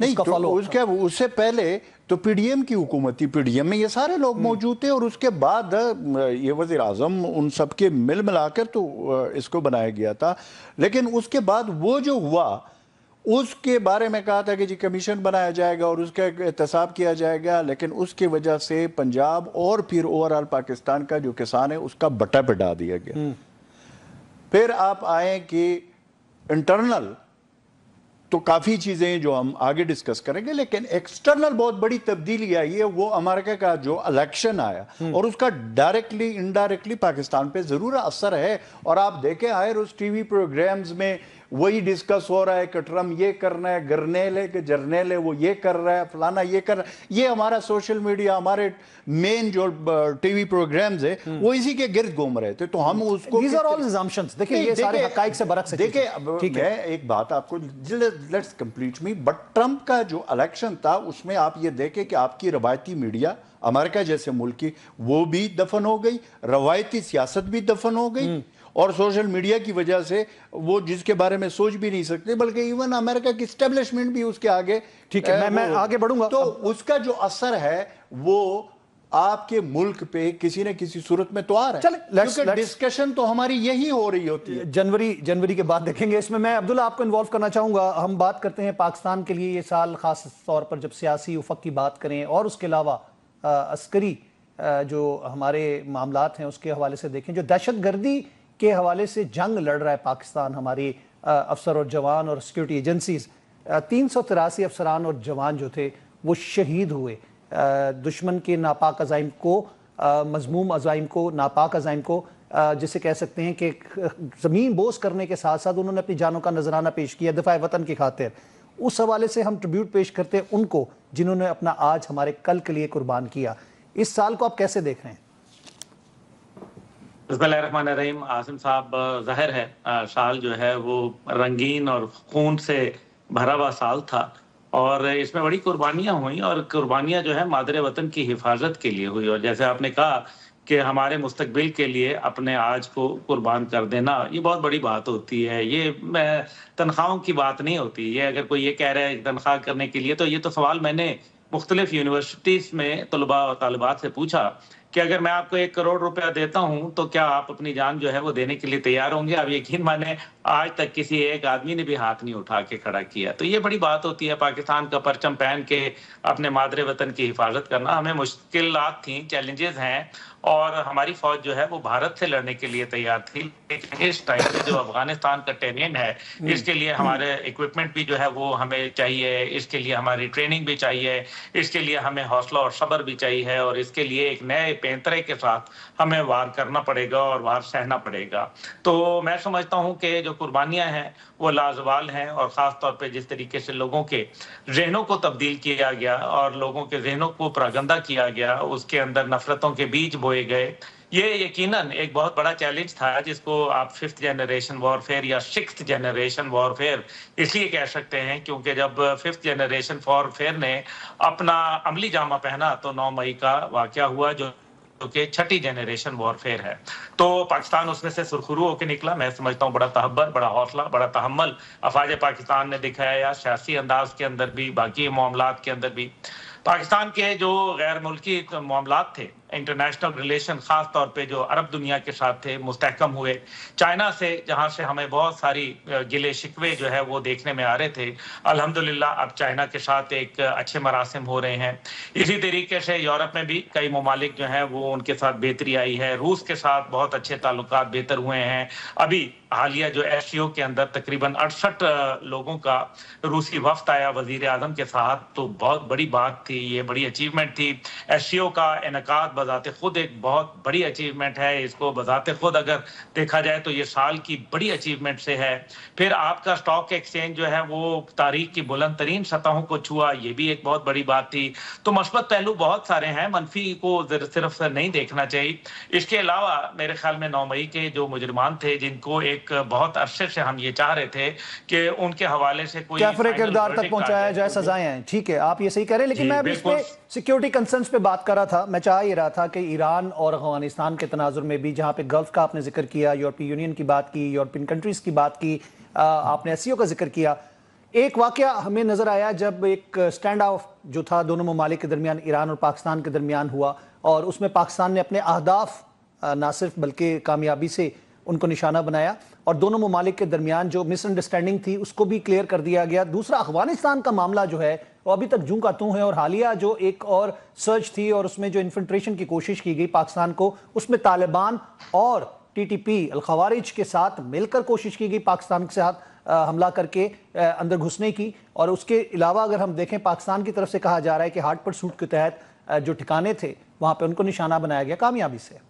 نہیں تو اس سے پہلے تو پی ڈی ایم کی حکومت تھی, پی ڈی ایم میں یہ سارے لوگ موجود تھے, اور اس کے بعد یہ وزیر اعظم ان سب کے ملا کر تو اس کو بنایا گیا تھا. لیکن اس کے بعد وہ جو ہوا اس کے بارے میں کہا تھا کہ جی کمیشن بنایا جائے گا اور اس کا احتساب کیا جائے گا, لیکن اس کی وجہ سے پنجاب اور پھر اوورآل پاکستان کا جو کسان ہے اس کا بٹا پٹا دیا گیا. پھر آپ آئیں کہ انٹرنل تو کافی چیزیں جو ہم آگے ڈسکس کریں گے, لیکن ایکسٹرنل بہت بڑی تبدیلی آئی ہے, وہ امریکہ کا جو الیکشن آیا اور اس کا ڈائریکٹلی انڈائریکٹلی پاکستان پہ ضرور اثر ہے. اور آپ دیکھیں ہر روز ٹی وی پروگرامز میں وہی ڈسکس ہو رہا ہے کہ ٹرمپ یہ کرنا ہے, گرنیل ہے کہ جرنیل ہے وہ یہ کر رہا ہے, فلانا یہ کر رہا ہے. یہ ہمارا سوشل میڈیا, ہمارے مین جو ٹی وی پروگرامز ہیں وہ اسی کے گرد گھوم رہے تھے, تو ہم اس کو These are all assumptions. دیکھیں یہ سارے حقائق سے برعکس ہے. دیکھیں میں ایک بات آپ کو, let's complete me, but Trump کا جو الیکشن تھا اس میں آپ یہ دیکھیں کہ آپ کی روایتی میڈیا امریکہ جیسے ملک کی وہ بھی دفن ہو گئی, روایتی سیاست بھی دفن ہو گئی, اور سوشل میڈیا کی وجہ سے وہ جس کے بارے میں سوچ بھی نہیں سکتے, بلکہ ایون امریکہ کی اسٹیبلشمنٹ بھی اس کے آگے. ٹھیک ہے, میں آگے بڑھوں گا. تو اس کا جو اثر ہے وہ آپ کے ملک پہ کسی نہ کسی صورت میں تو آ رہا ہے, کیونکہ ڈسکشن تو ہماری یہی ہو رہی ہوتی ہے. جنوری کے بعد دیکھیں گے. اس میں عبداللہ آپ کو انوالو کرنا چاہوں گا. ہم بات کرتے ہیں پاکستان کے لیے یہ سال, خاص طور پر جب سیاسی افق کی بات کریں اور اس کے علاوہ عسکری جو ہمارے معاملات ہیں اس کے حوالے سے دیکھیں, جو دہشت گردی کے حوالے سے جنگ لڑ رہا ہے پاکستان, ہماری افسر اور جوان اور سیکیورٹی ایجنسیز, 383 افسران اور جوان جو تھے وہ شہید ہوئے دشمن کے ناپاک عزائم کو, مذموم عزائم کو, ناپاک عزائم کو, جسے کہہ سکتے ہیں کہ زمین بوس کرنے کے ساتھ ساتھ انہوں نے اپنی جانوں کا نذرانہ پیش کیا دفاع وطن کی خاطر. اس حوالے سے ہم ٹریبیوٹ پیش کرتے ہیں ان کو جنہوں نے اپنا آج ہمارے کل کے لیے قربان کیا. اس سال کو آپ کیسے دیکھ رہے ہیں؟ بسم اللہ الرحمن الرحیم. عاصم صاحب, ظاہر ہے سال جو ہے وہ رنگین اور خون سے بھرا ہوا سال تھا, اور اس میں بڑی قربانیاں ہوئیں, اور قربانیاں جو ہے مادر وطن کی حفاظت کے لیے ہوئی. اور جیسے آپ نے کہا کہ ہمارے مستقبل کے لیے اپنے آج کو قربان کر دینا, یہ بہت بڑی بات ہوتی ہے. یہ تنخواہوں کی بات نہیں ہوتی. یہ اگر کوئی یہ کہہ رہا ہے تنخواہ کرنے کے لیے, تو یہ تو سوال میں نے مختلف یونیورسٹیز میں طلباء اور طالبات سے پوچھا کہ اگر میں آپ کو 1 کروڑ روپیہ دیتا ہوں تو کیا آپ اپنی جان جو ہے وہ دینے کے لیے تیار ہوں گے؟ آپ یقین مانیں آج تک کسی ایک آدمی نے بھی ہاتھ نہیں اٹھا کے کھڑا کیا. تو یہ بڑی بات ہوتی ہے پاکستان کا پرچم پہن کے اپنے مادر وطن کی حفاظت کرنا. ہمیں مشکلات تھیں, چیلنجز ہیں, اور ہماری فوج جو ہے وہ بھارت سے لڑنے کے لیے تیار تھی. لیکن اس ٹائم پہ جو افغانستان کا ٹیرین ہے, اس کے لیے ہمارے اکوپمنٹ بھی جو ہے وہ ہمیں چاہیے, اس کے لیے ہماری ٹریننگ بھی چاہیے, اس کے لیے ہمیں حوصلہ اور صبر بھی چاہیے, اور اس کے لیے ایک نئے پینترے کے ساتھ ہمیں وار کرنا پڑے گا اور وار سہنا پڑے گا. تو میں سمجھتا ہوں کہ جو قربانیاں ہیں وہ لازوال ہیں, اور خاص طور پہ جس طریقے سے لوگوں کے ذہنوں کو تبدیل کیا گیا اور لوگوں کے ذہنوں کو پراگندہ کیا گیا, اس کے اندر نفرتوں کے بیج بوئے گئے, یہ یقیناً ایک بہت بڑا چیلنج تھا, جس کو آپ 5th جنریشن وارفیئر یا 6th جنریشن وارفیئر اس لیے کہہ سکتے ہیں کیونکہ جب 5th جنریشن وارفیئر نے اپنا عملی جامہ پہنا تو 9 مئی کا واقعہ ہوا, جو کہ 6ٹھی جنریشن وارفیئر ہے. تو پاکستان اس میں سے سرخرو ہو کے نکلا. میں سمجھتا ہوں بڑا تحبر, بڑا حوصلہ, بڑا تحمل افواج پاکستان نے دکھایا, سیاسی انداز کے اندر بھی, باقی معاملات کے اندر بھی. پاکستان کے جو غیر ملکی معاملات تھے, انٹرنیشنل ریلیشن, خاص طور پہ جو عرب دنیا کے ساتھ تھے, مستحکم ہوئے. چائنا سے, جہاں سے ہمیں بہت ساری گلے شکوے جو ہے وہ دیکھنے میں آ رہے تھے, الحمدللہ اب چائنا کے ساتھ ایک اچھے مراسم ہو رہے ہیں. اسی طریقے سے یورپ میں بھی کئی ممالک جو ہیں وہ ان کے ساتھ بہتری آئی ہے. روس کے ساتھ بہت اچھے تعلقات بہتر ہوئے ہیں. ابھی حالیہ جو SCO کے اندر تقریباً 68 لوگوں کا روسی وفد آیا وزیر اعظم کے ساتھ, تو بہت بڑی بات تھی, یہ بڑی اچیومنٹ تھی. SCO کا انعقاد بذات خود ایک بہت بڑی اچیومنٹ ہے. اس کو بذات خود اگر دیکھا جائے تو یہ سال کی بڑی اچیومنٹ سے ہے. پھر آپ کا اسٹاک ایکسچینج جو ہے وہ تاریخ کی بلند ترین سطحوں کو چھوا, یہ بھی ایک بہت بڑی بات تھی. تو مثبت پہلو بہت سارے ہیں, منفی کو صرف نہیں دیکھنا چاہیے. اس کے علاوہ میرے خیال میں 9 مئی کے جو مجرمان تھے, جن کو ایک بہت عرصے سے ہم یہ چاہ رہے تھے کہ ان کے حوالے سے کوئی کیفر کردار تک پہنچایا جائے, سزائیں ہیں. ٹھیک ہے, آپ یہ صحیح کہہ رہے ہیں, لیکن میں اس پہ سیکیورٹی کنسرنز پہ بات کر رہا تھا. میں چاہ ہی رہا تھا کہ ایران اور افغانستان کے تناظر میں بھی, جہاں پہ گلف کا آپ نے ذکر کیا, یورپی یونین کی بات کی, یورپین کنٹریز کی بات کی, آپ نے SCO کا ذکر کیا, ایک واقعہ ہمیں نظر آیا جب ایک سٹینڈ آف جو تھا دونوں ممالک کے درمیان، ایران اور پاکستان کے درمیان ہوا، اور اس میں پاکستان نے اپنے اہداف نہ صرف بلکہ کامیابی سے ان کو نشانہ بنایا، اور دونوں ممالک کے درمیان جو مس انڈرسٹینڈنگ تھی اس کو بھی کلیئر کر دیا گیا۔ دوسرا افغانستان کا معاملہ جو ہے وہ ابھی تک جوں کا توں ہے، اور حالیہ جو ایک اور سرچ تھی اور اس میں جو انفلٹریشن کی کوشش کی گئی پاکستان کو، اس میں طالبان اور ٹی ٹی پی الخوارج کے ساتھ مل کر کوشش کی گئی پاکستان کے ساتھ حملہ کر کے اندر گھسنے کی، اور اس کے علاوہ اگر ہم دیکھیں پاکستان کی طرف سے کہا جا رہا ہے کہ ہارٹ پرسوٹ کے تحت جو ٹھکانے تھے وہاں پہ ان کو نشانہ بنایا گیا کامیابی سے۔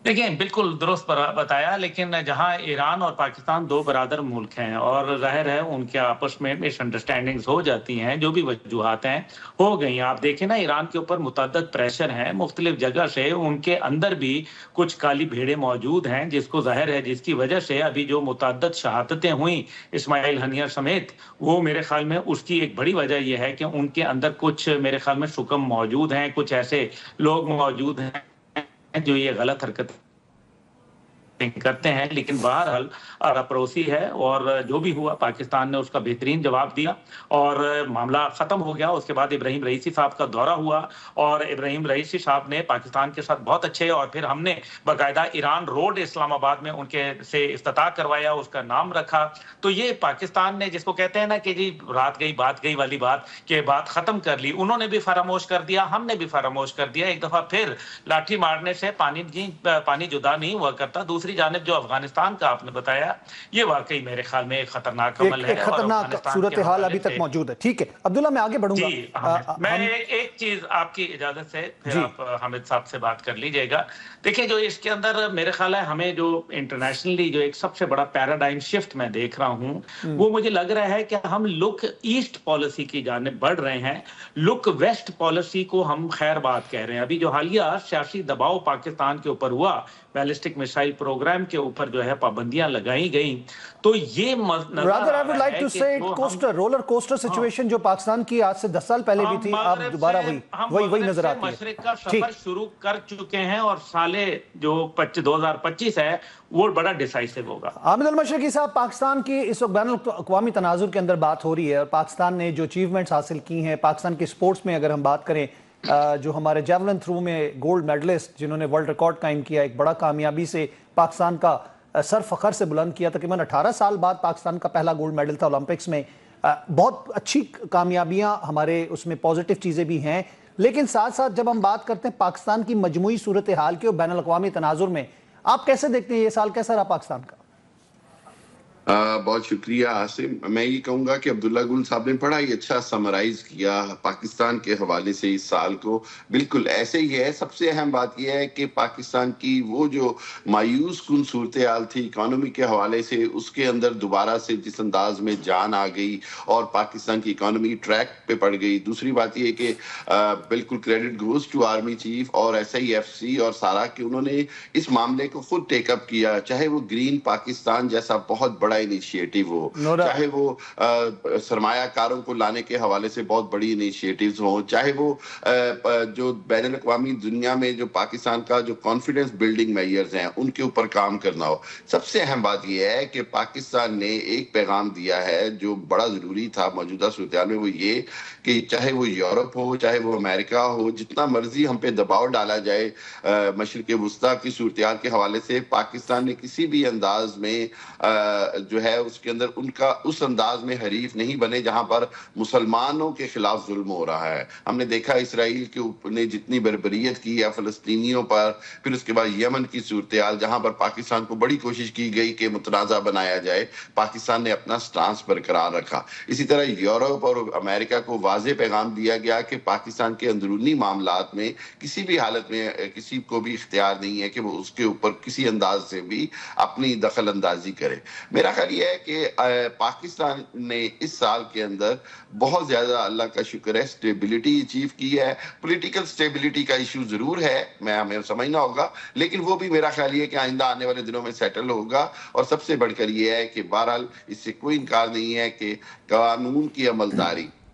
دیکھیں بالکل درست بتایا، لیکن جہاں ایران اور پاکستان دو برادر ملک ہیں اور ظاہر ہے ان کے آپس میں مس انڈرسٹینڈنگز ہو جاتی ہیں، جو بھی وجوہات ہیں ہو گئی ہیں۔ آپ دیکھیں نا ایران کے اوپر متعدد پریشر ہیں مختلف جگہ سے، ان کے اندر بھی کچھ کالی بھیڑیں موجود ہیں، جس کو ظاہر ہے جس کی وجہ سے ابھی جو متعدد شہادتیں ہوئیں اسماعیل ہنیہ سمیت، وہ میرے خیال میں اس کی ایک بڑی وجہ یہ ہے کہ ان کے اندر کچھ میرے خیال میں شکم موجود ہیں، کچھ ایسے لوگ موجود ہیں جو یہ غلط حرکت کرتے ہیں۔ لیکن بہرحال پڑوسی ہے اور جو بھی ہوا پاکستان نے اس کا بہترین جواب دیا اور معاملہ ختم ہو گیا۔ اس کے بعد ابراہیم رئیسی صاحب کا دورہ ہوا اور ابراہیم رئیسی صاحب نے پاکستان کے ساتھ بہت اچھے، اور پھر ہم نے باقاعدہ ایران روڈ اسلام آباد میں ان کے سے افتتاح کروایا، اس کا نام رکھا۔ تو یہ پاکستان نے جس کو کہتے ہیں نا کہ جی رات گئی بات گئی والی بات، کہ بات ختم کر لی، انہوں نے بھی فراموش کر دیا، ہم نے بھی فراموش کر دیا۔ ایک دفعہ پھر لاٹھی مارنے سے پانی جدا نہیں ہوا کرتا۔ دوسری جانب جو افغانستان کا آپ نے بتایا، یہ واقعی میرے خیال میں ایک خطرناک عمل ہے، ایک خطرناک صورتحال ابھی تک موجود ہے۔ ٹھیک ہے عبداللہ، میں آگے بڑھوں گا۔ میں ایک چیز آپ کی اجازت سے پھر آپ حامد صاحب سے بات کر لیجئے گا۔ دیکھیں جو اس کے اندر میرے خیال ہے ہمیں جو انٹرنیشنلی جو ایک سب سے بڑا پیراڈائم شفٹ میں دیکھ رہا ہوں، وہ مجھے لگ رہا ہے کہ ہم لک ایسٹ پالیسی کی جانب بڑھ رہے ہیں، لک ویسٹ پالیسی کو ہم خیر بات کہہ رہے ہیں۔ ابھی جو حالیہ سیاسی دباؤ پاکستان کے اوپر ہوا، بیلسٹک میسائل پروگرام کے اوپر جو ہے پابندیاں لگائی گئیں، تو یہ rather I would like to say roller coaster situation جو پاکستان کی آج سے 10 سال پہلے بھی تھی، آپ دوبارہ وہی نظر آتی ہے۔ مشرق کا سفر شروع کر چکے ہیں اور سالے جو 2025 ہے وہ بڑا ڈیسائسو ہوگا۔ حامد المشرقی صاحب، پاکستان کی اس وقت بین الاقوامی تناظر کے اندر بات ہو رہی ہے اور پاکستان نے جو اچیومنٹس حاصل کی ہیں پاکستان کے سپورٹس میں، اگر ہم بات کریں جو ہمارے جیولن تھرو میں گولڈ میڈلسٹ جنہوں نے ورلڈ ریکارڈ قائم کیا، ایک بڑا کامیابی سے پاکستان کا سر فخر سے بلند کیا، تقریباً 18 سال بعد پاکستان کا پہلا گولڈ میڈل تھا اولمپکس میں۔ بہت اچھی کامیابیاں ہمارے اس میں پازیٹیو چیزیں بھی ہیں، لیکن ساتھ ساتھ جب ہم بات کرتے ہیں پاکستان کی مجموعی صورتحال کے اور بین الاقوامی تناظر میں، آپ کیسے دیکھتے ہیں یہ سال کیسا رہا پاکستان کا؟ بہت شکریہ عاصم۔ میں یہ کہوں گا کہ عبداللہ گل صاحب نے بڑا ہی اچھا سمرائز کیا پاکستان کے حوالے سے اس سال کو، بالکل ایسے ہی ہے۔ سب سے اہم بات یہ ہے کہ پاکستان کی وہ جو مایوس کن صورتحال تھی اکانومی کے حوالے سے، اس کے اندر دوبارہ سے جس انداز میں جان آ گئی اور پاکستان کی اکانومی ٹریک پہ پڑ گئی۔ دوسری بات یہ کہ بالکل credit goes to army chief اور SIFC اور سارا کہ انہوں نے اس معاملے کو خود ٹیک اپ کیا، چاہے وہ گرین پاکستان جیسا بہت بڑا انیشیٹو ہو، چاہے وہ سرمایہ کاروں کو لانے کے حوالے سے بہت بڑی انیشیٹوز ہوں، چاہے وہ جو بین الاقوامی دنیا میں جو پاکستان کا جو کانفیڈنس بلڈنگ میئرز ہیں ان کے اوپر کام کرنا ہو۔ سب سے اہم بات یہ ہے کہ پاکستان نے ایک پیغام دیا ہے جو بڑا ضروری تھا موجودہ صورتحال میں، وہ یہ کہ چاہے وہ یورپ ہو، چاہے وہ امریکہ ہو، جتنا مرضی ہم پہ دباؤ ڈالا جائے مشرق وسطیٰ کی صورتحال کے حوالے سے، پاکستان نے کسی بھی انداز میں جو ہے اس کے اندر ان کا اس انداز میں حریف نہیں بنے جہاں پر مسلمانوں کے خلاف ظلم ہو رہا ہے۔ ہم نے دیکھا اسرائیل کے اوپر نے جتنی بربریت کی ہے فلسطینیوں پر، پھر اس کے بعد یمن کی صورتحال جہاں پر پاکستان کو بڑی کوشش کی گئی کہ متنازع بنایا جائے، پاکستان نے اپنا سٹانس برقرار رکھا۔ اسی طرح یورپ اور امریکہ کو واضح پیغام دیا گیا کہ پاکستان کے اندرونی معاملات میں کسی بھی حالت میں کسی کو بھی اختیار نہیں ہے کہ وہ اس کے اوپر کسی انداز سے بھی اپنی دخل اندازی کرے۔ میرا خیال یہ ہے کہ پاکستان نے اس سال کے اندر بہت زیادہ اللہ کا شکر ہے سٹیبلٹی اچیو کی ہے۔ پولیٹیکل سٹیبلٹی کا ایشو ضرور ہے، ہمیں سمجھنا ہوگا، لیکن وہ بھی میرا خیال یہ ہے کہ آئندہ آنے والے دنوں میں سیٹل ہوگا۔ اور سب سے بڑھ کر یہ ہے کہ بہرحال اس سے کوئی انکار نہیں ہے کہ قانون کی عملداری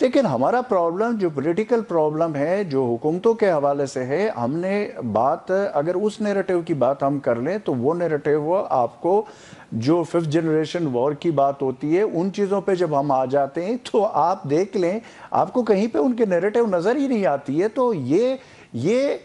لیکن ہمارا پرابلم جو پولیٹیکل پرابلم ہے جو حکومتوں کے حوالے سے ہے، ہم نے بات اگر اس نیریٹیو کی بات ہم کر لیں تو وہ نیریٹیو آپ کو جو 5th جنریشن وار کی بات ہوتی ہے ان چیزوں پہ جب ہم آ جاتے ہیں تو آپ دیکھ لیں آپ کو کہیں پہ ان کے نیریٹیو نظر ہی نہیں آتی ہے. تو یہ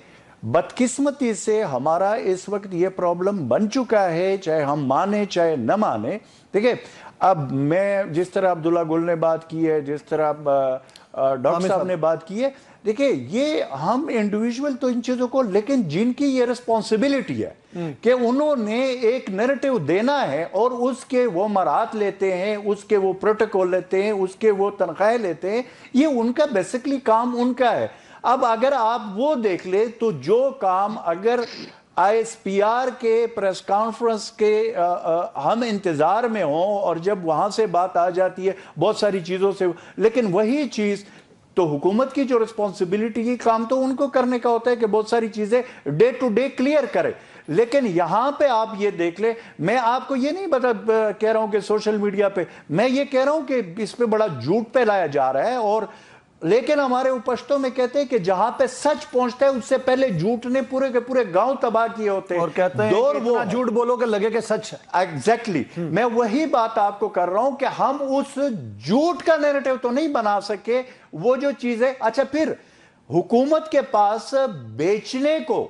بدقسمتی سے ہمارا اس وقت یہ پرابلم بن چکا ہے، چاہے ہم مانیں چاہے نہ مانیں. دیکھیں اب میں جس طرح عبداللہ گل نے بات کی ہے، جس طرح ڈاکٹر صاحب نے بات کی ہے، دیکھیں یہ ہم انڈیویجول تو ان چیزوں کو، لیکن جن کی یہ ریسپانسبلٹی ہے کہ انہوں نے ایک نیریٹیو دینا ہے اور اس کے وہ مراحت لیتے ہیں، اس کے وہ پروٹوکول لیتے ہیں، اس کے وہ تنخواہیں لیتے ہیں، یہ ان کا بیسکلی کام ان کا ہے. اب اگر آپ وہ دیکھ لیں تو جو کام اگر آئی ایس پی آر کے پریس کانفرنس کے ہم انتظار میں ہوں اور جب وہاں سے بات آ جاتی ہے بہت ساری چیزوں سے، لیکن وہی چیز تو حکومت کی جو رسپانسبلٹی کی کام تو ان کو کرنے کا ہوتا ہے کہ بہت ساری چیزیں ڈے ٹو ڈے کلیئر کرے. لیکن یہاں پہ آپ یہ دیکھ لیں، میں آپ کو یہ نہیں کہہ رہا ہوں کہ سوشل میڈیا پہ، میں یہ کہہ رہا ہوں کہ اس پہ بڑا جھوٹ پھیلایا جا رہا ہے، اور لیکن ہمارے پشتوں میں کہتے ہیں کہ جہاں پہ سچ پہنچتا ہے اس سے پہلے جھوٹ نے پورے کے پورے گاؤں تباہ کیے ہوتے ہیں، اور کہتے ہیں کہ اتنا جھوٹ بولو کہ لگے کہ سچ ہے. ایگزیکٹلی میں وہی بات آپ کو کر رہا ہوں کہ ہم اس جھوٹ کا نیریٹیو تو نہیں بنا سکے. وہ جو چیزیں اچھا پھر حکومت کے پاس بیچنے کو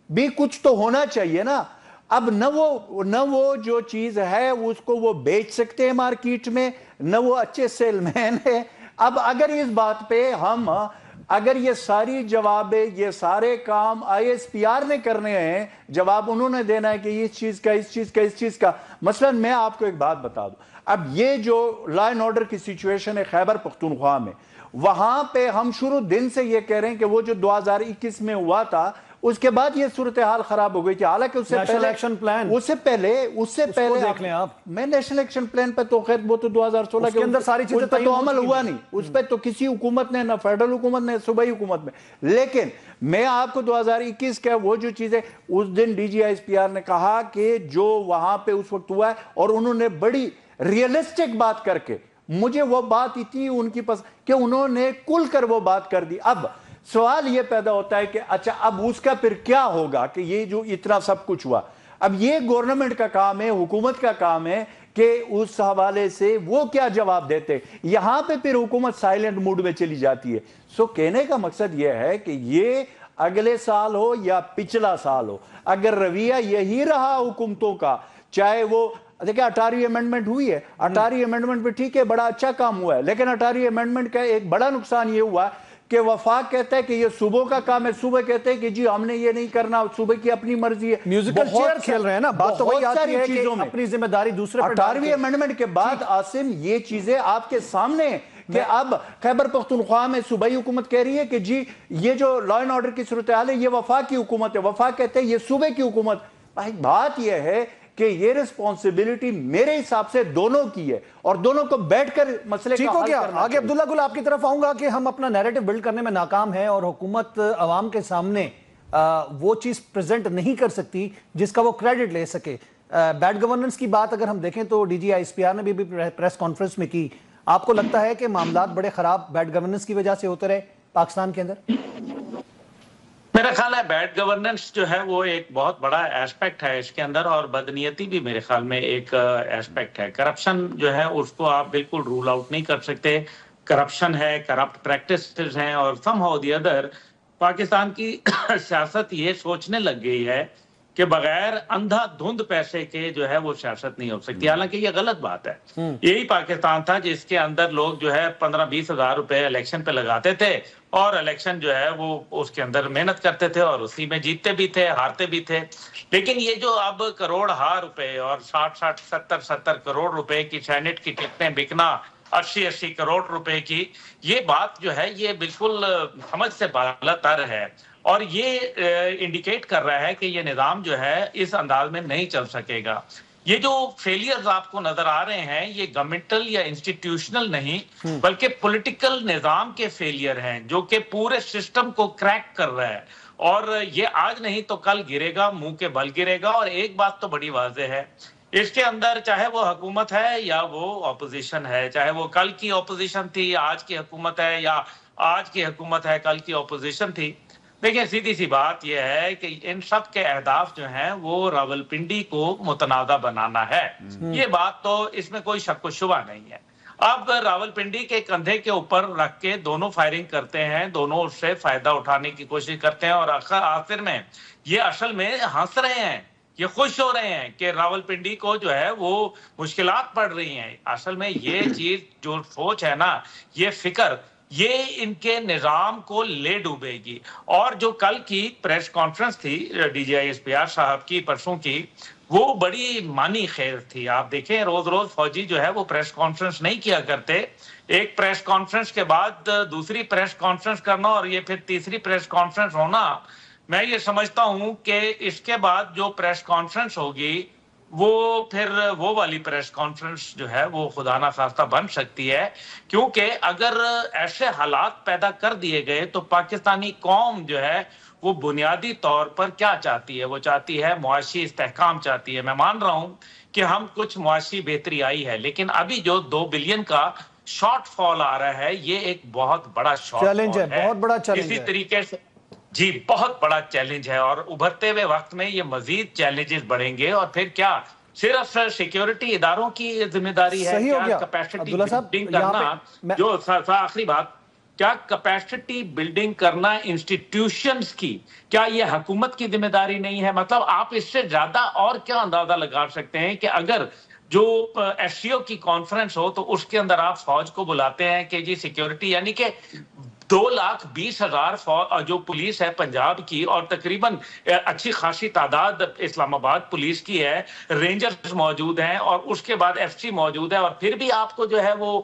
بھی کچھ تو ہونا چاہیے نا. اب نہ وہ جو چیز ہے اس کو وہ بیچ سکتے ہیں مارکیٹ میں، نہ وہ اچھے سیل مین ہے. اب اگر اس بات پہ ہم اگر یہ ساری جوابیں، یہ سارے کام آئی ایس پی آر نے کرنے ہیں، جواب انہوں نے دینا ہے کہ اس چیز کا اس چیز کا اس چیز کا. مثلا میں آپ کو ایک بات بتا دوں، اب یہ جو لا اینڈ آرڈر کی سچویشن ہے خیبر پختونخوا میں، وہاں پہ ہم شروع دن سے یہ کہہ رہے ہیں کہ وہ جو 2021 میں ہوا تھا اس کے بعد یہ صورتحال خراب ہو گئی تھی. حالانکہ اس سے پہلے دیکھ لیں آپ، میں نیشنل ایکشن پلان پہ تو خیر وہ تو 2016 کے اندر ساری چیزیں تو عمل ہوا نہیں، اس پہ تو کسی حکومت نے، نہ فیڈرل حکومت نے، صوبائی حکومت میں. لیکن میں آپ کو 2021 کا وہ جو چیزیں اس دن D G I S P R نے کہا کہ جو وہاں پہ اس وقت ہوا ہے، اور انہوں نے بڑی ریئلسٹک بات کر کے، مجھے وہ بات اتنی ان کی پسند کہ انہوں نے کھل کر وہ بات کر دی. اب سوال یہ پیدا ہوتا ہے کہ اچھا اب اس کا پھر کیا ہوگا کہ یہ جو اتنا سب کچھ ہوا، اب یہ گورنمنٹ کا کام ہے، حکومت کا کام ہے کہ اس حوالے سے وہ کیا جواب دیتے. یہاں پہ پھر حکومت سائلنٹ موڈ میں چلی جاتی ہے. سو کہنے کا مقصد یہ ہے کہ یہ اگلے سال ہو یا پچھلا سال ہو، اگر رویہ یہی رہا حکومتوں کا، چاہے وہ دیکھیں 18ویں امینڈمنٹ ہوئی ہے، 18ویں امینڈمنٹ پہ ٹھیک ہے بڑا اچھا کام ہوا ہے، لیکن 18ویں امینڈمنٹ کا ایک بڑا نقصان یہ ہوا کہ وفاق کہتا ہے کہ یہ صوبوں کا کام ہے، صوبے کہتے ہیں کہ جی ہم نے یہ نہیں کرنا، صوبے کی اپنی مرضی ہے. میوزیکل چیئر کھیل رہے ہیں نا، بات تو وہی آتی ہے کہ اپنی ذمہ داری دوسرے پر ڈال کے. 18ویں امینڈمنٹ کے بعد عاصم یہ چیزیں آپ کے سامنے ہیں کہ اب خیبر پختونخوا میں صوبائی حکومت کہہ رہی ہے کہ جی یہ جو لا اینڈ آرڈر کی صورتحال ہے یہ وفاق کی حکومت ہے، وفاق کہتے ہیں یہ صوبے کی حکومت. بات یہ ہے کہ یہ رسپانسبلٹی میرے حساب سے دونوں کی ہے اور دونوں کو بیٹھ کر مسئلے کا حل کرنا. آگے عبداللہ گل آپ کی طرف آؤں گا کہ ہم اپنا نیریٹو بلڈ کرنے میں ناکام ہیں اور حکومت عوام کے سامنے وہ چیز پریزنٹ نہیں کر سکتی جس کا وہ کریڈٹ لے سکے. بیڈ گورننس کی بات اگر ہم دیکھیں تو D G I S P R نے بھی پریس کانفرنس میں کی. آپ کو لگتا ہے کہ معاملات بڑے خراب بیڈ گورننس کی وجہ سے ہوتے رہے پاکستان کے اندر؟ میرا خیال ہے بیڈ گورننس جو ہے وہ ایک بہت بڑا ایسپیکٹ ہے اس کے اندر، اور بدنیتی بھی میرے خیال میں ایک ایسپیکٹ ہے. کرپشن جو ہے اس کو آپ بالکل رول آؤٹ نہیں کر سکتے. کرپشن ہے، کرپٹ پریکٹسز ہیں، اور some how the other Pakistan کی سیاست یہ سوچنے لگ گئی ہے کہ بغیر اندھا دھند پیسے کے جو ہے وہ سیاست نہیں ہو سکتی. حالانکہ یہ غلط بات ہے. یہی پاکستان تھا جس کے اندر لوگ جو ہے 15-20 ہزار روپے الیکشن پہ لگاتے تھے اور الیکشن جو ہے وہ اس کے اندر محنت کرتے تھے اور اسی میں جیتتے بھی تھے، ہارتے بھی تھے. لیکن یہ جو اب کروڑ ہار روپے اور 60 70 کروڑ روپے کی سینٹ کی ٹکٹیں بکنا، 80 کروڑ روپے کی، یہ بات جو ہے یہ بالکل سمجھ سے بالا تر ہے، اور یہ انڈیکیٹ کر رہا ہے کہ یہ نظام جو ہے اس انداز میں نہیں چل سکے گا. یہ جو فیلیئرز آپ کو نظر آ رہے ہیں یہ گورنمنٹل یا انسٹیٹیوشنل نہیں بلکہ پولیٹیکل نظام کے فیلیئر ہیں جو کہ پورے سسٹم کو کریک کر رہا ہے، اور یہ آج نہیں تو کل گرے گا، منہ کے بل گرے گا. اور ایک بات تو بڑی واضح ہے اس کے اندر چاہے وہ حکومت ہے یا وہ اپوزیشن ہے، چاہے وہ کل کی اپوزیشن تھی، آج کی حکومت ہے، یا آج کی حکومت ہے کل کی اپوزیشن تھی، دیکھیں سیدھی سی بات یہ ہے کہ ان سب کے اہداف جو ہیں وہ راولپنڈی کو متنازع بنانا ہے. یہ بات تو اس میں کوئی شک و شبہ نہیں ہے. اب راولپنڈی کے کندھے کے اوپر رکھ کے دونوں فائرنگ کرتے ہیں، دونوں اس سے فائدہ اٹھانے کی کوشش کرتے ہیں، اور آخر میں یہ اصل میں ہنس رہے ہیں، یہ خوش ہو رہے ہیں کہ راولپنڈی کو جو ہے وہ مشکلات پڑ رہی ہیں. اصل میں یہ چیز جو سوچ ہے نا، یہ فکر، یہ ان کے نظام کو لے ڈوبے گی. اور جو کل کی پریس کانفرنس تھی D G I S P R صاحب کی پرسوں کی، وہ بڑی معنی خیر تھی. آپ دیکھیں روز روز فوجی جو ہے وہ پریس کانفرنس نہیں کیا کرتے. ایک پریس کانفرنس کے بعد دوسری پریس کانفرنس کرنا اور یہ پھر تیسری پریس کانفرنس ہونا، میں یہ سمجھتا ہوں کہ اس کے بعد جو پریس کانفرنس ہوگی وہ پھر وہ والی پریس کانفرنس جو ہے وہ خدا نہ خواستہ بن سکتی ہے. کیونکہ اگر ایسے حالات پیدا کر دیے گئے تو پاکستانی قوم جو ہے وہ بنیادی طور پر کیا چاہتی ہے؟ وہ چاہتی ہے معاشی استحکام چاہتی ہے. میں مان رہا ہوں کہ ہم کچھ معاشی بہتری آئی ہے، لیکن ابھی جو 2 بلین کا شارٹ فال آ رہا ہے، یہ ایک بہت بڑا شارٹ چیلنج ہے، فال ہے. بہت بڑا چیلنج اسی ہے. طریقے سے جی بہت بڑا چیلنج ہے، اور ابھرتے ہوئے وقت میں یہ مزید چیلنجز بڑھیں گے. اور پھر کیا صرف سیکیورٹی اداروں کی ذمہ داری ہے؟ صحیح ہو کیا گیا کیپیسٹی عبداللہ صاحب. بلڈنگ یہاں کرنا، پہ جو آخری بات، کیا کیپیسٹی بلڈنگ کرنا انسٹیٹیوشنز کی، کیا یہ حکومت کی ذمہ داری نہیں ہے؟ مطلب آپ اس سے زیادہ اور کیا اندازہ لگا سکتے ہیں کہ اگر جو ایس سی او کی کانفرنس ہو تو اس کے اندر آپ فوج کو بلاتے ہیں کہ جی سیکیورٹی، یعنی کہ 2,20,000 جو پولیس ہے پنجاب کی، اور تقریباً اچھی خاصی تعداد اسلام آباد پولیس کی ہے، رینجرز موجود ہیں، اور اس کے بعد ایف سی موجود ہے، اور پھر بھی آپ کو جو ہے وہ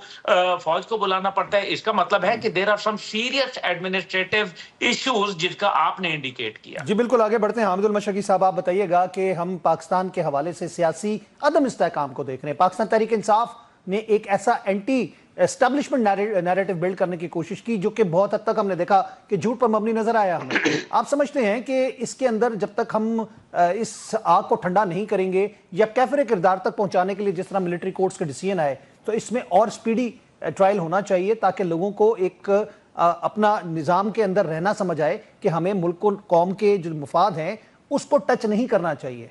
فوج کو بلانا پڑتا ہے. اس کا مطلب ہے کہ there are some serious administrative issues جس کا آپ نے انڈیکیٹ کیا. جی بالکل، آگے بڑھتے ہیں. حامد المشرقی صاحب آپ بتائیے گا کہ ہم پاکستان کے حوالے سے سیاسی عدم استحکام کو دیکھ رہے ہیں. پاکستان تحریک انصاف نے ایک ایسا اینٹی اسٹیبلشمنٹ نیریٹو بلڈ کرنے کی کوشش کی جو کہ بہت حد تک ہم نے دیکھا کہ جھوٹ پر مبنی نظر آیا ہمیں. آپ سمجھتے ہیں کہ اس کے اندر جب تک ہم اس آگ کو ٹھنڈا نہیں کریں گے یا کیفر کردار تک پہنچانے کے لیے جس طرح ملٹری کورٹس کا ڈیسیژن آئے، تو اس میں اور سپیڈی ٹرائل ہونا چاہیے تاکہ لوگوں کو ایک اپنا نظام کے اندر رہنا سمجھ آئے کہ ہمیں ملک و قوم کے جو مفاد ہیں اس کو ٹچ نہیں کرنا چاہیے؟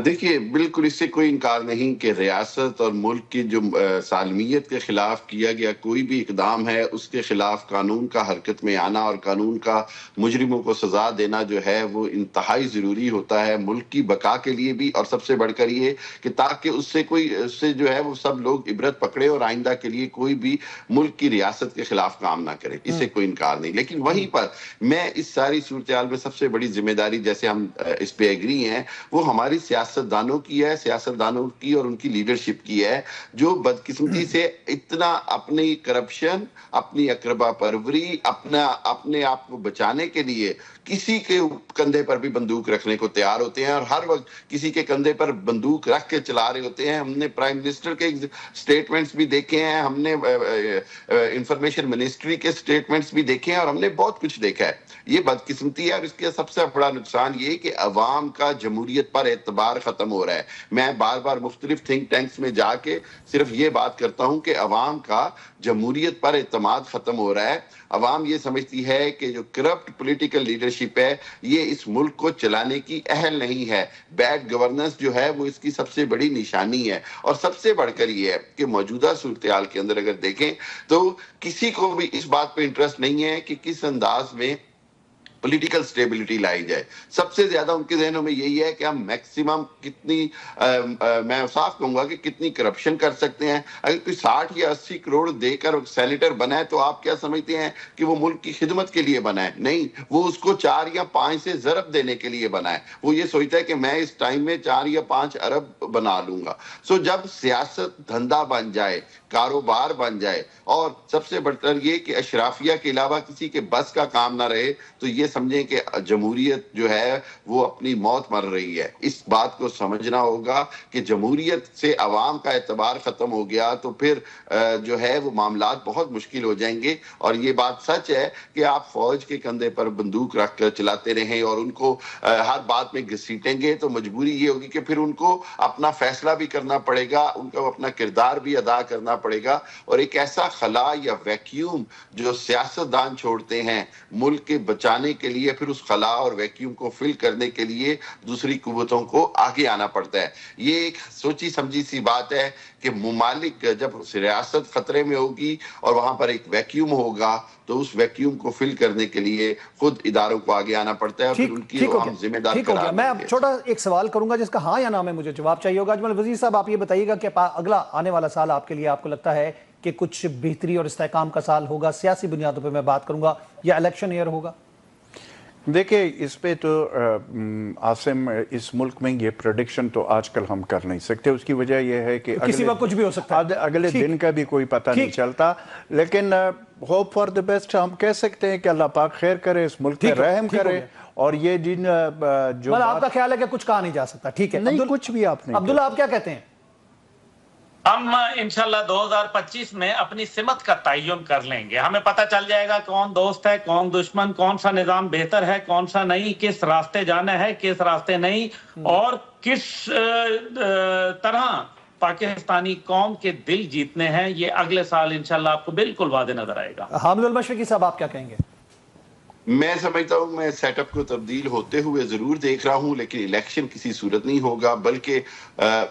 دیکھیے بالکل اس سے کوئی انکار نہیں کہ ریاست اور ملک کی جو سالمیت کے خلاف کیا گیا کوئی بھی اقدام ہے، اس کے خلاف قانون کا حرکت میں آنا اور قانون کا مجرموں کو سزا دینا جو ہے وہ انتہائی ضروری ہوتا ہے ملک کی بقا کے لیے بھی، اور سب سے بڑھ کر یہ کہ تاکہ اس سے جو ہے وہ سب لوگ عبرت پکڑے اور آئندہ کے لیے کوئی بھی ملک کی ریاست کے خلاف کام نہ کرے. اس سے کوئی انکار نہیں. لیکن وہیں پر میں اس ساری صورتحال میں سب سے بڑی ذمہ داری، جیسے ہم اس پہ ایگری ہیں، وہ ہماری سیاستدانوں کی ہے، سیاستدانوں کی اور ان کی لیڈرشپ کی ہے، جو بدقسمتی سے اتنا اپنی کرپشن، اپنی اقربا پروری، اپنے آپ کو بچانے کے لیے کسی کے کندھے پر بھی بندوق رکھنے کو تیار ہوتے ہیں، اور ہر وقت کسی کے کندھے پر بندوق رکھ کے چلا رہے ہوتے ہیں. ہم نے پرائم منسٹر کے سٹیٹمنٹس بھی دیکھے ہیں، ہم نے انفارمیشن منسٹری کے سٹیٹمنٹس بھی دیکھے ہیں، اور ہم نے بہت کچھ دیکھا ہے. یہ بدقسمتی ہے، اور اس کے سب سے بڑا نقصان یہ کہ عوام کا جمہوریت پر اعتبار ختم ہو رہا ہے. میں بار بار مختلف تھنک ٹینکس میں جا کے صرف یہ بات کرتا ہوں کہ عوام کا جمہوریت پر اعتماد ختم ہو رہا ہے. عوام یہ سمجھتی ہے کہ جو کرپٹ پولیٹیکل لیڈرشپ ہے یہ اس ملک کو چلانے کی اہل نہیں ہے. بیڈ گورننس جو ہے وہ اس کی سب سے بڑی نشانی ہے. اور سب سے بڑھ کر یہ ہے کہ موجودہ صورتحال کے اندر اگر دیکھیں تو کسی کو بھی اس بات پہ انٹرسٹ نہیں ہے کہ کس انداز میں پولیٹیکل سٹیبلٹی لائی جائے. سب سے زیادہ ان کے ذہنوں میں یہی ہے کہ ہم میکسیمم کتنی میں صاف کہوں گا کہ کتنی کرپشن کر سکتے ہیں. اگر کوئی 60 یا 80 کروڑ دے کر سینیٹر بنا ہے تو آپ کیا سمجھتے ہیں کہ وہ ملک کی خدمت کے لیے بنا ہے؟ نہیں، وہ اس کو 4 یا 5 سے ضرب دینے کے لیے بنا ہے. وہ یہ سوچتا ہے کہ میں اس ٹائم میں 4 یا 5 ارب بنا لوں گا. جب سیاست دھندا بن جائے، کاروبار بن جائے، اور سب سے بڑھ کر یہ کہ اشرافیہ کے علاوہ کسی کے بس کا کام نہ رہے، تو یہ سمجھیں کہ جمہوریت جو ہے وہ اپنی موت مر رہی ہے. اس بات کو سمجھنا ہوگا کہ جمہوریت سے عوام کا اعتبار ختم ہو گیا تو پھر جو ہے وہ معاملات بہت مشکل ہو جائیں گے. اور یہ بات سچ ہے کہ آپ فوج کے کندھے پر بندوق رکھ کر چلاتے رہیں اور ان کو ہر بات میں گھسیٹیں گے تو مجبوری یہ ہوگی کہ پھر ان کو اپنا فیصلہ بھی کرنا پڑے گا, ان کو اپنا کردار بھی ادا کرنا پڑے گا. اور ایک ایسا خلا یا ویکیوم جو سیاستدان چھوڑتے ہیں ملک کے بچانے کے لیے, پھر اس خلا اور ویکیوم کو فل کرنے کے لیے دوسری قوتوں کو آگے آنا پڑتا ہے. یہ ایک سوچی سمجھی سی بات ہے کہ ممالک جب ریاست خطرے میں ہوگی اور وہاں پر ایک ویکیوم ہوگا تو اس ویکیوم کو فل کرنے کے لیے خود اداروں کو آگے آنا پڑتا ہے اور پھر ان کی عوام ذمہ دار قرار دیں گے. میں اب چھوٹا ایک سوال کروں گا جس کا ہاں یا نہ میں مجھے جواب چاہیے ہوگا. اجمل وزیر صاحب, آپ یہ بتائیے گا کہ اگلا آنے والا سال آپ کے لیے آپ کو لگتا ہے کہ کچھ بہتری اور استحکام کا سال ہوگا, سیاسی بنیادوں پہ میں بات کروں گا, یا الیکشن ایئر ہوگا؟ دیکھیں اس پہ تو عاصم اس ملک میں یہ پریڈکشن تو آج کل ہم کر نہیں سکتے. اس کی وجہ یہ ہے کہ کسی وقت کچھ بھی ہو سکتا ہے, اگلے دن کا بھی کوئی پتہ نہیں چلتا. لیکن ہوپ فار دی بیسٹ ہم کہہ سکتے ہیں کہ اللہ پاک خیر کرے, اس ملک پہ رحم کرے. اور یہ جن جو آپ کا خیال ہے کہ کچھ کہا نہیں جا سکتا, ٹھیک ہے, نہیں کچھ بھی آپ نہیں. عبداللہ آپ کیا کہتے ہیں؟ ہم انشاءاللہ 2025 میں اپنی سمت کا تعین کر لیں گے. ہمیں پتہ چل جائے گا کون دوست ہے, کون دشمن, کون سا نظام بہتر ہے, کون سا نہیں, کس راستے جانا ہے, کس راستے نہیں, اور کس طرح پاکستانی قوم کے دل جیتنے ہیں. یہ اگلے سال انشاءاللہ آپ کو بالکل واضح نظر آئے گا. حامد المشرقی صاحب آپ کیا کہیں گے؟ میں سمجھتا ہوں میں سیٹ اپ کو تبدیل ہوتے ہوئے ضرور دیکھ رہا ہوں, لیکن الیکشن کسی صورت نہیں ہوگا. بلکہ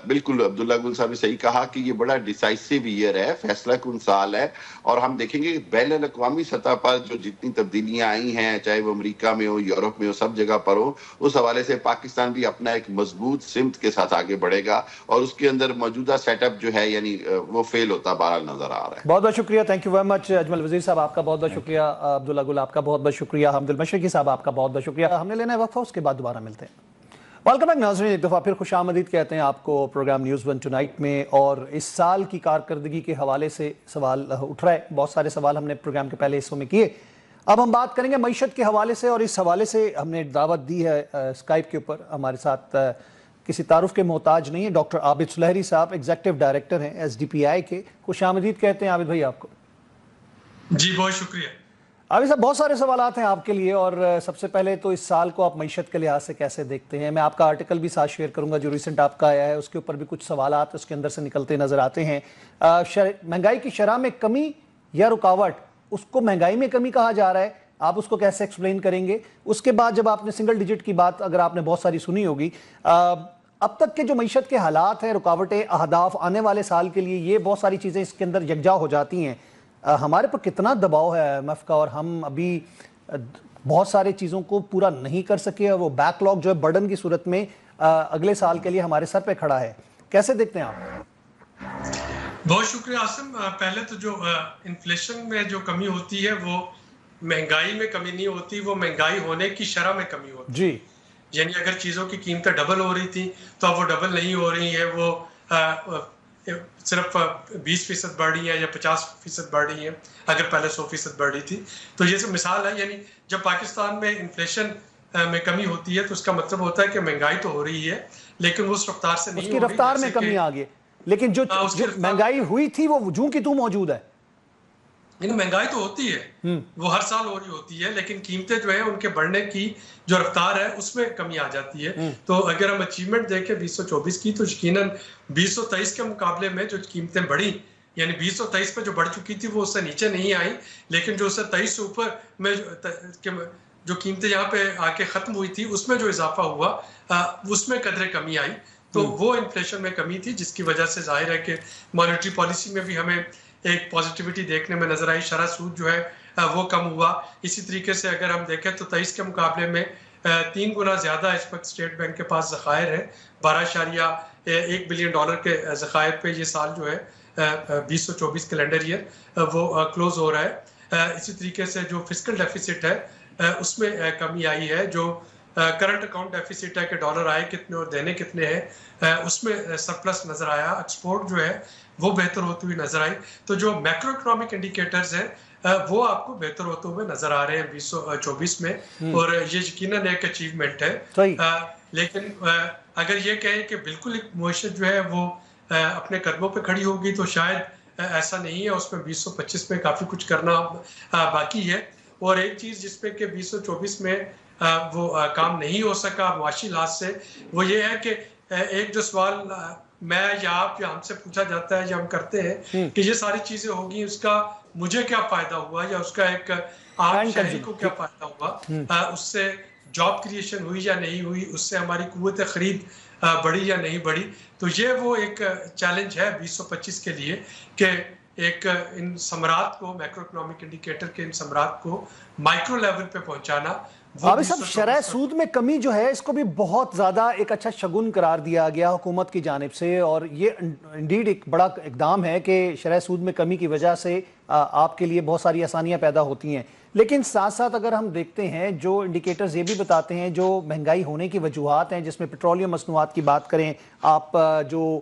بالکل عبداللہ گل صاحب نے صحیح کہا کہ یہ بڑا ڈیسائسو ایئر ہے, فیصلہ کن سال ہے. اور ہم دیکھیں گے کہ بین الاقوامی سطح پر جو جتنی تبدیلیاں آئی ہیں, چاہے وہ امریکہ میں ہو, یورپ میں ہو, سب جگہ پر ہو, اس حوالے سے پاکستان بھی اپنا ایک مضبوط سمت کے ساتھ آگے بڑھے گا. اور اس کے اندر موجودہ سیٹ اپ جو ہے یعنی وہ فیل ہوتا بہرحال نظر آ رہا ہے. بہت بہت شکریہ, thank you very much. Ajmal وزیر صاحب آپ کا بہت بہت شکریہ, عبداللہ گل آپ کا بہت بہت شکریہ, حامد المشرقی صاحب آپ کا بہت بہت شکریہ. ہم نے لینا ہے وقفہ, اس کے بعد دوبارہ ملتے ہیں. ویلکم بیک ناظرین, ایک دفعہ پھر خوش آمدید کہتے ہیں آپ کو پروگرام نیوز ون ٹونائٹ میں. اور اس سال کی کارکردگی کے حوالے سے سوال اٹھ رہا ہے, بہت سارے سوال ہم نے پروگرام کے پہلے حصوں میں کیے. اب ہم بات کریں گے معیشت کے حوالے سے, اور اس حوالے سے ہم نے دعوت دی ہے اسکائپ کے اوپر. ہمارے ساتھ کسی تعارف کے محتاج نہیں ہے, ڈاکٹر عابد سلیہری صاحب ایگزیکٹو ڈائریکٹر ہیں SDPI کے. خوش آمدید کہتے ہیں عابد بھائی آپ کو. جی بہت شکریہ. عابد صاحب, بہت سارے سوالات ہیں آپ کے لیے, اور سب سے پہلے تو اس سال کو آپ معیشت کے لحاظ سے کیسے دیکھتے ہیں؟ میں آپ کا آرٹیکل بھی ساتھ شیئر کروں گا جو ریسنٹ آپ کا آیا ہے, اس کے اوپر بھی کچھ سوالات اس کے اندر سے نکلتے نظر آتے ہیں. مہنگائی کی شرح میں کمی یا رکاوٹ, اس کو مہنگائی میں کمی کہا جا رہا ہے, آپ اس کو کیسے ایکسپلین کریں گے؟ اس کے بعد جب آپ نے سنگل ڈیجٹ کی بات اگر آپ نے بہت ساری سنی ہوگی, اب تک کے جو معیشت کے حالات ہیں, رکاوٹیں, اہداف آنے والے سال کے لیے, یہ بہت ساری چیزیں اس کے اندر یکجا ہو جاتی ہیں. ہمارے پر کتنا دباؤ ہے IMF کا, اور ہم ابھی بہت سارے چیزوں کو پورا نہیں کر سکے, اور وہ بیک لاگ جو ہے برڈن کی صورت میں اگلے سال کے لیے ہمارے سر پہ کھڑا ہے. کیسے دیکھتے ہیں آپ؟ بہت شکریہ عاصم. پہلے تو جو انفلیشن میں جو کمی ہوتی ہے وہ مہنگائی میں کمی نہیں ہوتی, وہ مہنگائی ہونے کی شرح میں کمی ہوتی ہے. جی, یعنی اگر چیزوں کی قیمتیں ڈبل ہو رہی تھیں تو اب وہ ڈبل نہیں ہو رہی ہیں, وہ صرف 20% بڑھ رہی ہیں یا 50% بڑھ رہی ہیں, اگر پہلے 100% بڑھ رہی تھی. تو یہ مثال ہے, یعنی جب پاکستان میں انفلیشن میں کمی ہوتی ہے تو اس کا مطلب ہوتا ہے کہ مہنگائی تو ہو رہی ہے لیکن وہ اس رفتار سے نہیں ہو رہی, اس کی رفتار میں کمی آ گئی. لیکن جو مہنگائی ہوئی تھی وہ جوں کی تو موجود ہے. یعنی مہنگائی تو ہوتی ہے, وہ ہر سال ہو رہی ہوتی ہے, لیکن قیمتیں جو ہیں ان کے بڑھنے کی جو رفتار ہے اس میں کمی آ جاتی ہے. تو اگر ہم اچیومنٹ دیکھیں 2024 کی تو یقیناً 2023 کے مقابلے میں جو قیمتیں بڑھی, یعنی 2023 میں جو بڑھ چکی تھی وہ اس سے نیچے نہیں آئی, لیکن جو اس سے 23 سے اوپر میں جو قیمتیں یہاں پہ آ کے ختم ہوئی تھی اس میں جو اضافہ ہوا اس میں قدرے کمی آئی. تو وہ انفلیشن میں کمی تھی, جس کی وجہ سے ظاہر ہے کہ مانیٹری پالیسی میں بھی ہمیں ایک پازیٹیوٹی دیکھنے میں نظر آئی. شرح سود جو ہے وہ کم ہوا. اسی طریقے سے اگر ہم دیکھیں تو 23 کے مقابلے میں 3 گنا زیادہ اس وقت اسٹیٹ بینک کے پاس ذخائر ہے. 12.1 بلین ڈالر کے ذخائر پہ یہ سال جو ہے 2024 کیلنڈر ایئر وہ کلوز ہو رہا ہے. اسی طریقے سے جو فسکل ڈیفیسٹ ہے اس میں کمی آئی ہے. جو کرنٹ اکاؤنٹ ڈیفیسٹ ہے کہ ڈالر آئے کتنے اور دینے کتنے ہیں, اس میں سرپلس نظر آیا. ایکسپورٹ جو ہے وہ بہتر ہوتی ہوئی نظر آئی. تو جو میکرو اکنامک انڈیکیٹرز ہیں وہ آپ کو بہتر ہوتے ہوئے نظر آ رہے ہیں 2024 میں، اور یہ یقیناً ایک اچیومنٹ ہے. لیکن اگر یہ کہیں کہ بالکل ایک معیشت جو ہے وہ اپنے قدموں پہ کھڑی ہوگی تو شاید ایسا نہیں ہے. اس میں 2025 میں کافی کچھ کرنا باقی ہے. اور ایک چیز جس پہ کہ 2024 میں وہ کام نہیں ہو سکا معاشی لحاظ سے، وہ یہ ہے کہ ایک جو سوال میں یا آپ یا ہم سے پوچھا جاتا ہے یا ہم کرتے ہیں کہ یہ ساری چیزیں ہوگی، اس کا مجھے کیا فائدہ ہوا، یا اس کا ایک عام شہری کو کیا فائدہ ہوا، اس سے جاب کریشن ہوئی یا نہیں ہوئی، اس سے ہماری قوت خرید بڑھی یا نہیں بڑھی. تو یہ وہ ایک چیلنج ہے 2025 کے لیے کہ ایک ان ثمرات کو، میکرو اکنامک انڈیکیٹر کے ان ثمرات کو مائکرو لیول پہ پہنچانا. عابد صاحب، شرح سود میں کمی جو ہے اس کو بھی بہت زیادہ ایک اچھا شگن قرار دیا گیا حکومت کی جانب سے، اور یہ انڈیڈ ایک بڑا اقدام ہے کہ شرح سود میں کمی کی وجہ سے آپ کے لیے بہت ساری آسانیاں پیدا ہوتی ہیں. لیکن ساتھ ساتھ اگر ہم دیکھتے ہیں جو انڈیکیٹرز یہ بھی بتاتے ہیں جو مہنگائی ہونے کی وجوہات ہیں، جس میں پیٹرولیم مصنوعات کی بات کریں، آپ جو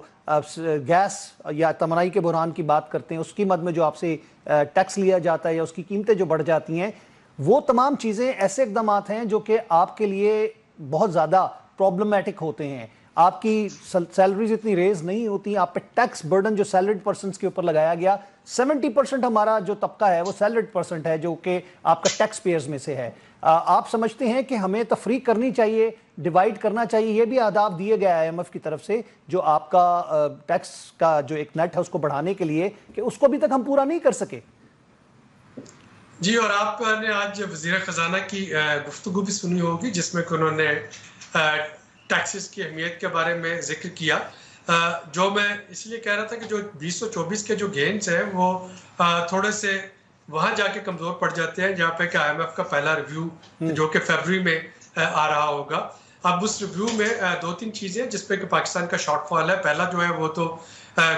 گیس یا توانائی کے بحران کی بات کرتے ہیں، اس کی مد میں جو آپ سے ٹیکس لیا جاتا ہے یا اس کی قیمتیں جو بڑھ جاتی ہیں، وہ تمام چیزیں ایسے اقدامات ہیں جو کہ آپ کے لیے بہت زیادہ پرابلمیٹک ہوتے ہیں. آپ کی سیلریز اتنی ریز نہیں ہوتی، آپ پہ ٹیکس برڈن جو سیلریڈ پرسنز کے اوپر لگایا گیا، 70% ہمارا جو طبقہ ہے وہ سیلریڈ پرسنٹ ہے جو کہ آپ کا ٹیکس پیئرز میں سے ہے. آپ سمجھتے ہیں کہ ہمیں تفریق کرنی چاہیے، ڈیوائیڈ کرنا چاہیے؟ یہ بھی اہداف دیے گئے IMF کی طرف سے جو آپ کا ٹیکس کا جو ایک نیٹ ہے اس کو بڑھانے کے لیے، کہ اس کو ابھی تک ہم پورا نہیں کر سکے. جی، اور آپ نے آج وزیر خزانہ کی گفتگو بھی سنی ہوگی جس میں کہ انہوں نے ٹیکسز کی اہمیت کے بارے میں ذکر کیا. جو میں اس لیے کہہ رہا تھا کہ جو 2024 کے جو گینز ہیں وہ تھوڑے سے وہاں جا کے کمزور پڑ جاتے ہیں جہاں پہ کہ IMF کا پہلا ریویو جو کہ فیبروری میں آ رہا ہوگا. اب اس ریویو میں 2-3 چیزیں جس پہ کہ پاکستان کا شارٹ فال ہے. پہلا جو ہے وہ تو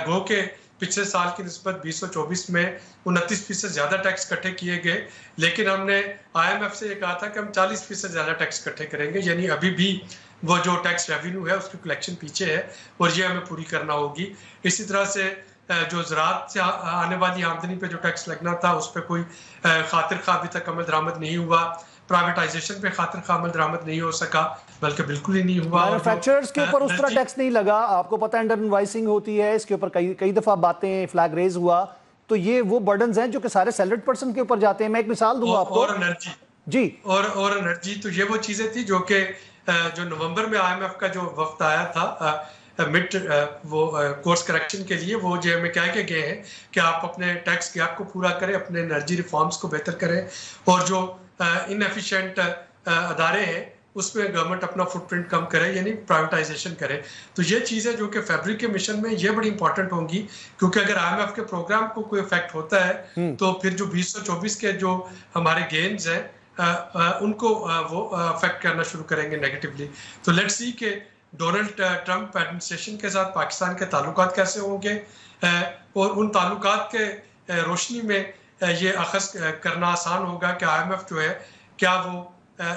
گو کہ پچھلے سال کی نسبت 2024 میں 29% زیادہ ٹیکس اکٹھے کیے گئے، لیکن ہم نے IMF سے یہ کہا تھا کہ ہم 40% زیادہ ٹیکس اکٹھے کریں گے. یعنی ابھی بھی وہ جو ٹیکس ریونیو ہے اس کی کلیکشن پیچھے ہے اور یہ ہمیں پوری کرنا ہوگی. اسی طرح سے جو زراعت سے آنے والی آمدنی پہ جو ٹیکس لگنا تھا اس پہ کوئی خاطر خواہ ابھی تک عمل درآمد نہیں ہوا. پرائیویٹائزیشن پہ خاطر خواہ عمل درآمد نہیں ہو سکا، بلکہ بالکل ہی نہیں ہوا. مینوفیکچررز کے اوپر اس طرح ٹیکس نہیں لگا. آپ کو پتہ ہے انڈر انوائسنگ ہوتی ہے، اس کے اوپر کئی دفعہ باتیں فلیگ ریز ہوا. تو یہ وہ برڈنز ہیں جو کہ سارے سیلریڈ پرسن کے اوپر جاتے ہیں. میں ایک مثال دوں گا آپ کو. اور انرجی جی، اور انرجی تو یہ وہ چیزیں تھی جو کہ جو نومبر میں IMF کا جو وفد آیا تھا مڈ وہ کورس کریکشن کے لیے، وہ جو ہمیں کہہ کے گئے ہیں کہ آپ اپنے ٹیکس گیپ کو پورا کریں، اپنے انرجی ریفارمز کو بہتر کریں، اور جو انیفیشینٹ ادارے ہیں اس میں گورنمنٹ اپنا فٹ پرنٹ کم کرے، یعنی پرائیویٹائزیشن کرے. تو یہ چیزیں جو کہ فیبرک کے مشن میں یہ بڑی امپورٹنٹ ہوں گی، کیونکہ اگر IMF کے پروگرام کو کوئی افیکٹ ہوتا ہے تو پھر جو 2024 کے جو ہمارے گینز ہیں ان کو وہ افیکٹ کرنا شروع کریں گے نیگیٹولی. تو لیٹس سی کہ ڈونلڈ ٹرمپ ایڈمنسٹریشن کے ساتھ پاکستان کے تعلقات کیسے ہوں گے، اور ان تعلقات کے روشنی میں یہ اخذ کرنا آسان ہوگا کہ IMF جو ہے کیا وہ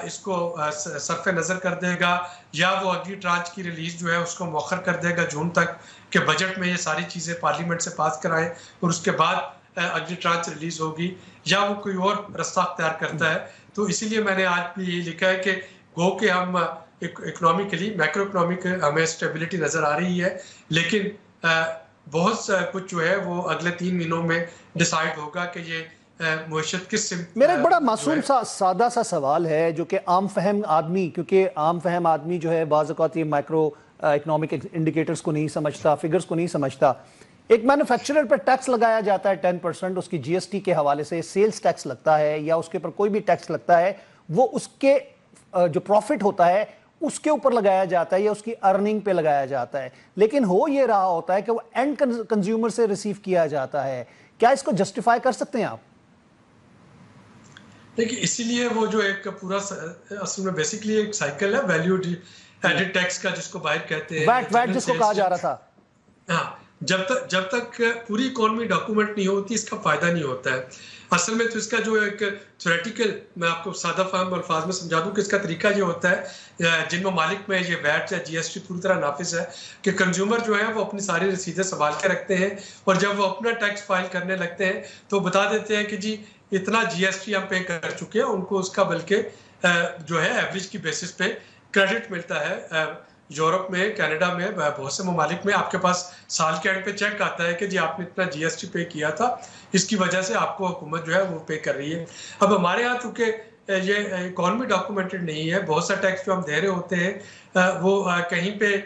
اس کو صرف نظر کر دے گا، یا وہ اگلی ٹرانچ کی ریلیز جو ہے اس کو مؤخر کر دے گا جون تک، کہ بجٹ میں یہ ساری چیزیں پارلیمنٹ سے پاس کرائیں اور اس کے بعد اگلی ٹرانچ ریلیز ہوگی، یا وہ کوئی اور رستہ اختیار کرتا ہے. تو اسی لیے میں نے آج بھی یہ لکھا ہے کہ گو کہ ہم اکنامکلی میکرو اکنامک ہمیں اسٹیبلٹی نظر آ رہی ہے، لیکن بہت کچھ جو ہے وہ اگلے 3 مہینوں میں ڈیسائیڈ ہوگا کہ یہ معیشت کس سمت. میرا ایک بڑا معصوم سادہ سا سوال ہے جو کہ عام فہم آدمی، کیونکہ عام فہم آدمی جو ہے بعض اوقات یہ مائکرو اکنامک انڈیکیٹرز کو نہیں سمجھتا، فگرز کو نہیں سمجھتا. ایک مینوفیکچرر پر ٹیکس لگایا جاتا ہے 10%، اس کی GST کے حوالے سے سیلز ٹیکس لگتا ہے یا اس کے اوپر کوئی بھی ٹیکس لگتا ہے، وہ اس کے جو پروفٹ ہوتا ہے اس کے اوپر لگایا جاتا ہے یا اس کی ارننگ پہ لگایا جاتا ہے. لیکن ہو یہ رہا ہوتا ہے کہ وہ اینڈ کنزیومر سے ریسیو کیا جاتا ہے. کیا اس کو جسٹیفائی کر سکتے ہیں آپ؟ دیکھیں، اسی لیے وہ جو ایک پورا اصل میں بیسکلی ایک سائیکل ہے ویلیو ایڈڈ ٹیکس کا، جس کو باہر کہتے ہیں ویٹ جس کو کہا جا رہا تھا. ہاں، جب تک پوری اکانومی ڈاکومنٹ نہیں ہوتی اس کا فائدہ نہیں ہوتا ہے. اصل میں تو اس کا جو ایک تھیوریٹیکل، میں آپ کو سادہ فہم الفاظ میں سمجھا دوں کہ اس کا طریقہ یہ ہوتا ہے جن ممالک میں یہ ویٹ یا GST پوری طرح نافذ ہے کہ کنزیومر جو ہے وہ اپنی ساری رسیدیں سنبھال کے رکھتے ہیں، اور جب وہ اپنا ٹیکس فائل کرنے لگتے ہیں تو بتا دیتے ہیں کہ جی اتنا GST ہم پے کر چکے ہیں ان کو اس کا بلکہ جو ہے ایوریج کی بیسس پہ کریڈٹ ملتا ہے. یورپ میں، کینیڈا میں، بہت سے ممالک میں آپ کے پاس سال کے اینڈ پہ چیک آتا ہے کہ جی آپ نے اتنا GST پے کیا تھا، اس کی وجہ سے آپ کو حکومت جو ہے وہ پے کر رہی ہے. اب ہمارے یہاں چونکہ یہ اکانومی ڈاکومنٹڈ نہیں ہے، بہت سا ٹیکس جو ہم دے رہے ہوتے ہیں وہ کہیں پہ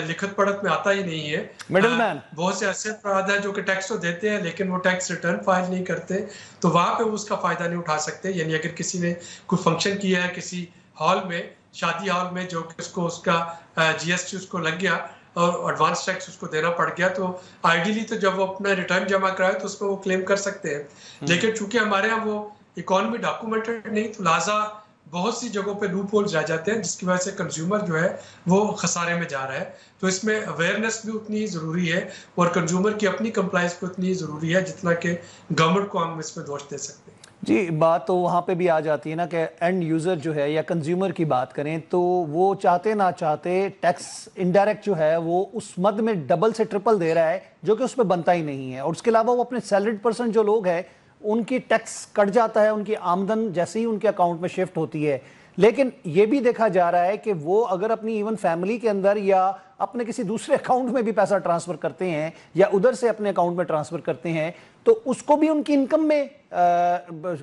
لکھت پڑھت میں آتا ہی نہیں ہے. مڈل مین بہت سے ایسے افراد ہیں جو کہ ٹیکس تو دیتے ہیں لیکن وہ ٹیکس ریٹرن فائل نہیں کرتے، تو وہاں پہ وہ اس کا فائدہ نہیں اٹھا سکتے. یعنی اگر کسی نے کوئی فنکشن کیا ہے کسی ہال میں، شادی ہال میں، جو کہ اس کا GST اس کو لگ گیا اور ایڈوانس ٹیکس اس کو دینا پڑ گیا، تو آئیڈیلی تو جب وہ اپنا ریٹرن جمع کرائے تو اس میں وہ کلیم کر سکتے ہیں. لیکن چونکہ ہمارے ہاں وہ اکانومی ڈاکومنٹڈ نہیں، تو لہٰذا بہت سی جگہوں پہ لوپ ہولز رہ جاتے ہیں جس کی وجہ سے کنزیومر جو ہے وہ خسارے میں جا رہا ہے. تو اس میں اویئرنیس بھی اتنی ہی ضروری ہے اور کنزیومر کی اپنی کمپلائنس بھی اتنی ہی ضروری ہے جتنا کہ گورنمنٹ کو ہم اس میں دوش دے سکتے ہیں. جی، بات تو وہاں پہ بھی آ جاتی ہے نا کہ اینڈ یوزر جو ہے یا کنزیومر کی بات کریں تو وہ چاہتے نہ چاہتے ٹیکس انڈائریکٹ جو ہے وہ اس مد میں ڈبل سے ٹرپل دے رہا ہے جو کہ اس پہ بنتا ہی نہیں ہے. اور اس کے علاوہ وہ اپنے سیلریڈ پرسن جو لوگ ہیں ان کی ٹیکس کٹ جاتا ہے، ان کی آمدن جیسے ہی ان کے اکاؤنٹ میں شفٹ ہوتی ہے. لیکن یہ بھی دیکھا جا رہا ہے کہ وہ اگر اپنی ایون فیملی کے اندر یا اپنے کسی دوسرے اکاؤنٹ میں بھی پیسہ ٹرانسفر کرتے ہیں یا ادھر سے اپنے اکاؤنٹ میں ٹرانسفر کرتے ہیں تو اس کو بھی ان کی انکم میں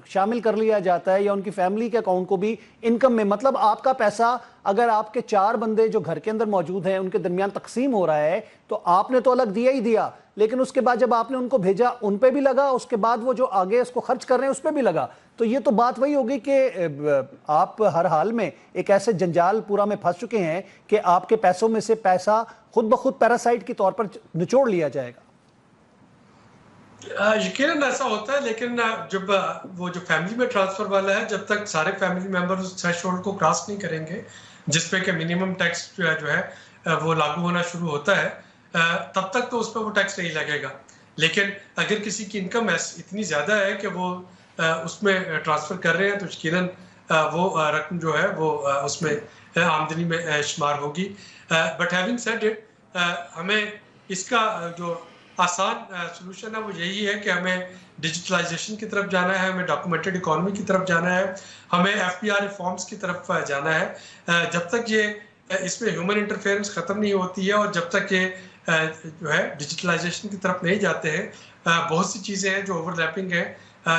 شامل کر لیا جاتا ہے یا ان کی فیملی کے اکاؤنٹ کو بھی انکم میں. مطلب آپ کا پیسہ اگر آپ کے 4 بندے جو گھر کے اندر موجود ہیں ان کے درمیان تقسیم ہو رہا ہے تو آپ نے تو الگ دیا ہی دیا، لیکن اس کے بعد جب آپ نے ان کو بھیجا ان پہ بھی لگا، اس کے بعد وہ جو آگے اس کو خرچ کر رہے ہیں اس پہ بھی لگا. تو یہ تو بات وہی ہوگی کہ آپ ہر حال میں ایک ایسے جنجال پورا میں پھنس چکے ہیں کہ آپ کے پیسوں میں سے پیسہ خود بخود پیراسائٹ کی طور پر نچوڑ لیا جائے گا. یقیناً ایسا ہوتا ہے، لیکن جب وہ جو فیملی میں ٹرانسفر والا ہے، جب تک سارے فیملی ممبر اس تھریش ہولڈ کو کراس نہیں کریں گے جس پہ کہ منیمم ٹیکس جو ہے وہ لاگو ہونا شروع ہوتا ہے، تب تک تو اس پہ وہ ٹیکس نہیں لگے گا. لیکن اگر کسی کی انکم اتنی زیادہ ہے کہ وہ اس میں ٹرانسفر کر رہے ہیں تو یقیناً وہ رقم جو ہے وہ اس میں آمدنی میں شمار ہوگی. بٹ ہیونگ سیڈ اٹ، ہمیں اس کا جو آسان سلوشن ہے وہ یہی ہے کہ ہمیں ڈیجیٹلائزیشن کی طرف جانا ہے، ہمیں ڈاکومنٹڈ اکانومی کی طرف جانا ہے، ہمیں FBR ریفارمز کی طرف جانا ہے. جب تک یہ اس میں ہیومن انٹرفیئرنس ختم نہیں ہوتی ہے اور جب تک یہ جو ہے ڈیجیٹلائزیشن کی طرف نہیں جاتے ہیں، بہت سی چیزیں ہیں جو اوور لیپنگ ہیں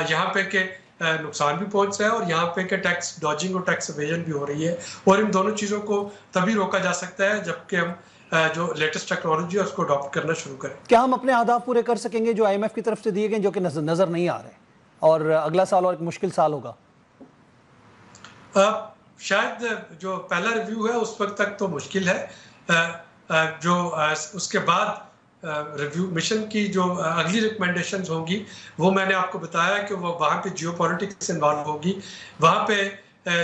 یہاں پہ کہ نقصان بھی پہنچ رہا ہے اور یہاں پہ کہ ٹیکس ڈاجنگ اور ٹیکس ایویژن بھی ہو رہی ہے. اور ان دونوں چیزوں کو تبھی روکا جا سکتا ہے جبکہ ہم جو لیٹسٹ ٹیکنالوجی ہے اس کو اڈاپٹ کرنا شروع کریں. کیا ہم اپنے اہداف پورے کر سکیں گے جو IMF کی طرف سے دیے گئے جو کہ نظر نہیں آ رہے اور اگلا سال اور ایک مشکل سال ہوگا؟ شاید جو پہلا ریویو ہے اس وقت تک تو مشکل ہے، جو اس کے بعد ریویو مشن کی جو اگلی ریکمنڈیشنز ہوں گی وہ میں نے آپ کو بتایا کہ وہ وہاں پہ جیو پولیٹکس انوالو ہوگی. وہاں پہ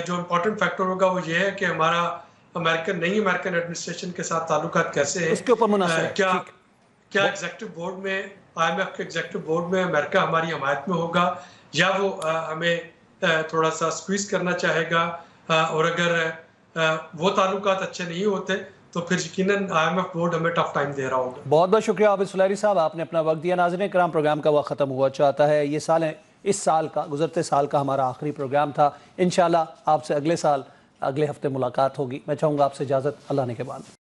جو امپورٹنٹ فیکٹر ہوگا وہ یہ ہے کہ ہمارا نئی امریکن ایڈمنسٹریشن کے ساتھ تعلقات کیسے ہیں، اس کے اوپر منحصر ہے. کیا ایگزیکٹو بورڈ میں IMF کے ایگزیکٹو بورڈ میں امریکہ ہماری حمایت میں ہوگا یا وہ ہمیں تھوڑا سا سکویز کرنا چاہے گا، اور اگر وہ تعلقات اچھے نہیں ہوتے تو پھر یقیناً IMF بورڈ ہمیں ٹف ٹائم دے رہا ہوگا. بہت بہت شکریہ عابد سلیری صاحب، آپ نے اپنا وقت دیا. ناظرین کرام، پروگرام کا وقت ختم ہوا چاہتا ہے. یہ سال اس سال کا گزرتے سال کا ہمارا آخری پروگرام تھا. انشاءاللہ آپ سے اگلے سال اگلے ہفتے ملاقات ہوگی. میں چاہوں گا آپ سے اجازت، اللہ نے کے بعد.